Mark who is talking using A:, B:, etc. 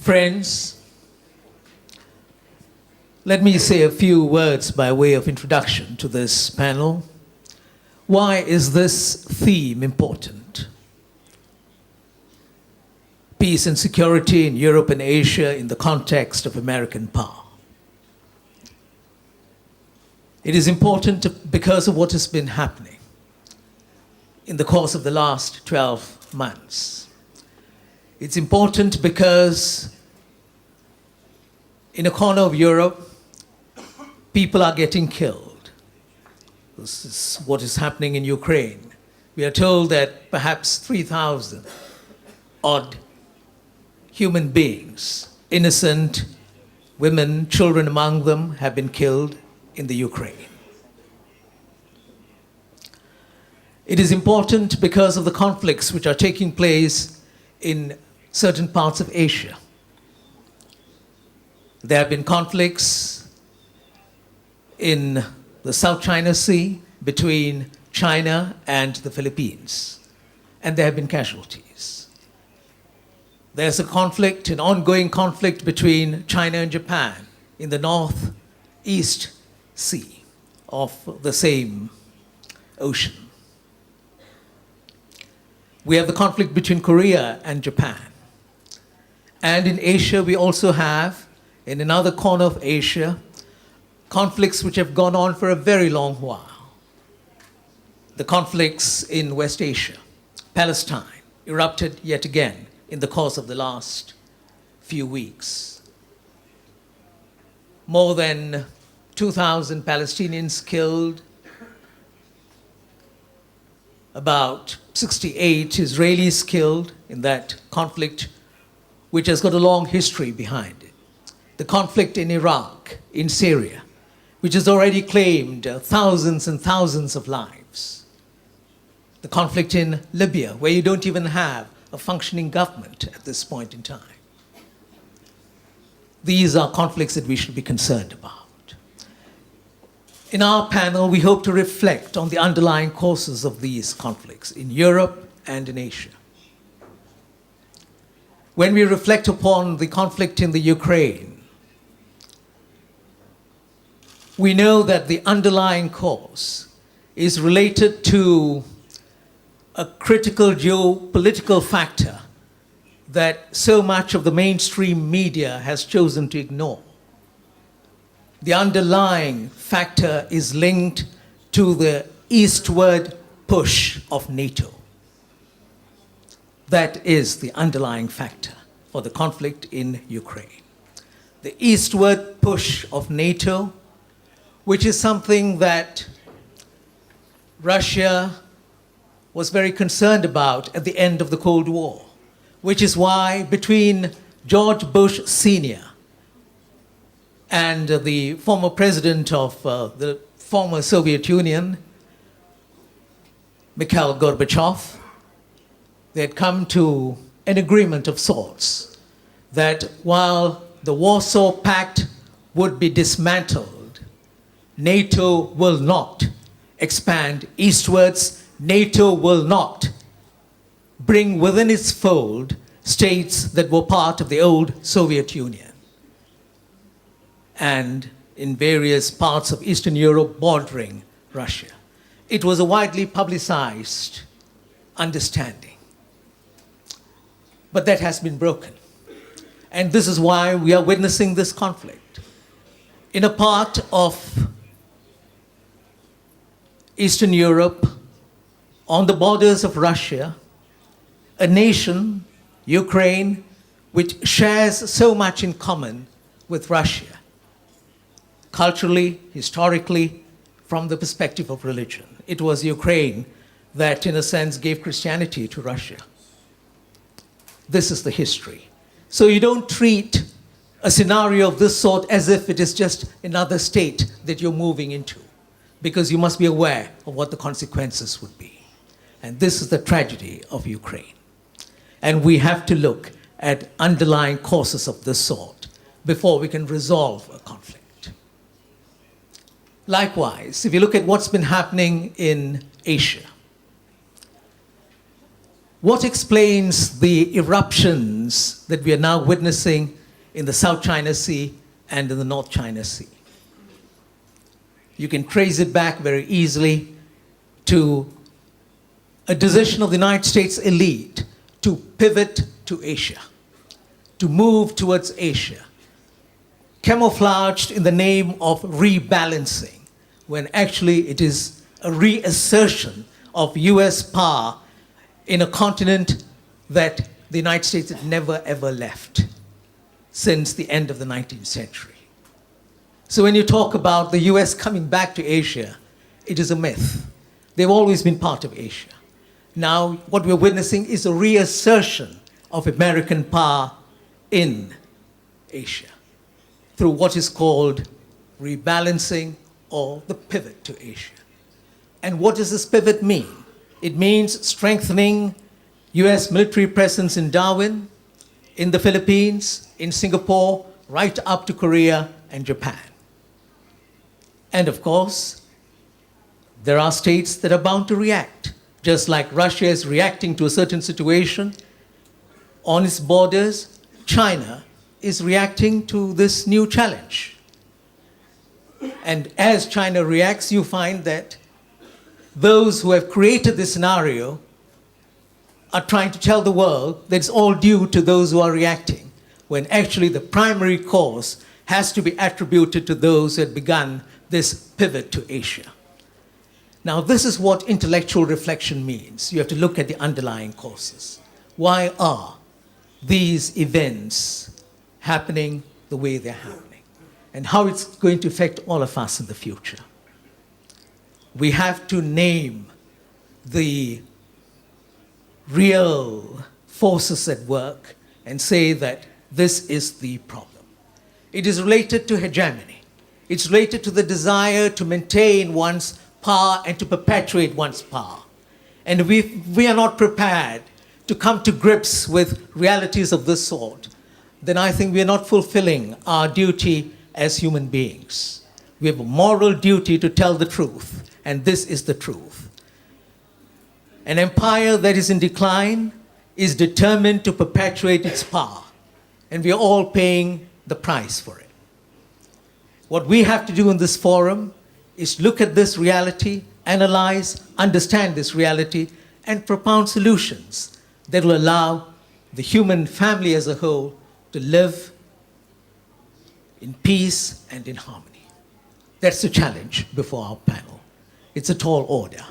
A: Friends, let me say a few words by way of introduction to this panel. Why is this theme important? Peace and security in Europe and Asia in the context of American power. It is important because of what has been happening in the course of the last 12 months. It's important because in a corner of Europe, people are getting killed. This is what is happening in Ukraine. We are told that perhaps 3,000 odd human beings, innocent women, children among them, have been killed in the Ukraine. It is important because of the conflicts which are taking place in certain parts of Asia. There have been conflicts in the South China Sea between China and the Philippines, and there have been casualties. There's a conflict, an ongoing conflict between China and Japan in the northeast sea of the same ocean. We have the conflict between Korea and Japan. And in Asia, we also have, in another corner of Asia, conflicts which have gone on for a very long while. The conflicts in West Asia, Palestine, erupted yet again in the course of the last few weeks. More than 2,000 Palestinians killed, about 68 Israelis killed in that conflict, which has got a long history behind it. The conflict in Iraq, in Syria, which has already claimed thousands and thousands of lives. The conflict in Libya, where you don't even have a functioning government at this point in time. These are conflicts that we should be concerned about. In our panel, we hope to reflect on the underlying causes of these conflicts in Europe and in Asia. When we reflect upon the conflict in the Ukraine, we know that the underlying cause is related to a critical geopolitical factor that so much of the mainstream media has chosen to ignore. The underlying factor is linked to the eastward push of Nato. That is the underlying factor for the conflict in Ukraine. The eastward push of NATO, which is something that Russia was very concerned about at the end of the Cold War, which is why between George Bush Sr. and the former president of the former Soviet Union, Mikhail Gorbachev, they had come to an agreement of sorts that while the Warsaw Pact would be dismantled, NATO will not expand eastwards. NATO will not bring within its fold states that were part of the old Soviet Union and in various parts of Eastern Europe bordering Russia. It was a widely publicized understanding. But that has been broken. And this is why we are witnessing this conflict. In a part of Eastern Europe, on the borders of Russia, a nation, Ukraine, which shares so much in common with Russia, culturally, historically, from the perspective of religion. It was Ukraine that, in a sense, gave Christianity to Russia. This is the history. So you don't treat a scenario of this sort as if it is just another state that you're moving into, because you must be aware of what the consequences would be. And this is the tragedy of Ukraine. And we have to look at underlying causes of this sort before we can resolve a conflict. Likewise, if you look at what's been happening in Asia, what explains the eruptions that we are now witnessing in the South China Sea and in the North China Sea. You can trace it back very easily to a decision of the United States elite to pivot to Asia, to move towards Asia, camouflaged in the name of rebalancing, when actually it is a reassertion of US power in a continent that the United States had never ever left since the end of the 19th century. So when you talk about the US coming back to Asia, it is a myth. They've always been part of Asia. Now, what we're witnessing is a reassertion of American power in Asia through what is called rebalancing or the pivot to Asia. And what does this pivot mean? It means strengthening US military presence in Darwin, in the Philippines, in Singapore, right up to Korea and Japan. And of course, there are states that are bound to react. Just like Russia is reacting to a certain situation on its borders, China is reacting to this new challenge. And as China reacts, you find that those who have created this scenario are trying to tell the world that it's all due to those who are reacting, when actually the primary cause has to be attributed to those who had begun this pivot to Asia. Now, this is what intellectual reflection means. You have to look at the underlying causes. Why are these events happening the way they're happening? And how it's going to affect all of us in the future? We have to name the real forces at work and say that this is the problem. It is related to hegemony. It's related to the desire to maintain one's power and to perpetuate one's power. And if we are not prepared to come to grips with realities of this sort, then I think we are not fulfilling our duty as human beings. We have a moral duty to tell the truth, and this is the truth. An empire that is in decline is determined to perpetuate its power, and we are all paying the price for it. What we have to do in this forum is look at this reality, analyze, understand this reality, and propound solutions that will allow the human family as a whole to live in peace and in harmony. That's the challenge before our panel. It's a tall order.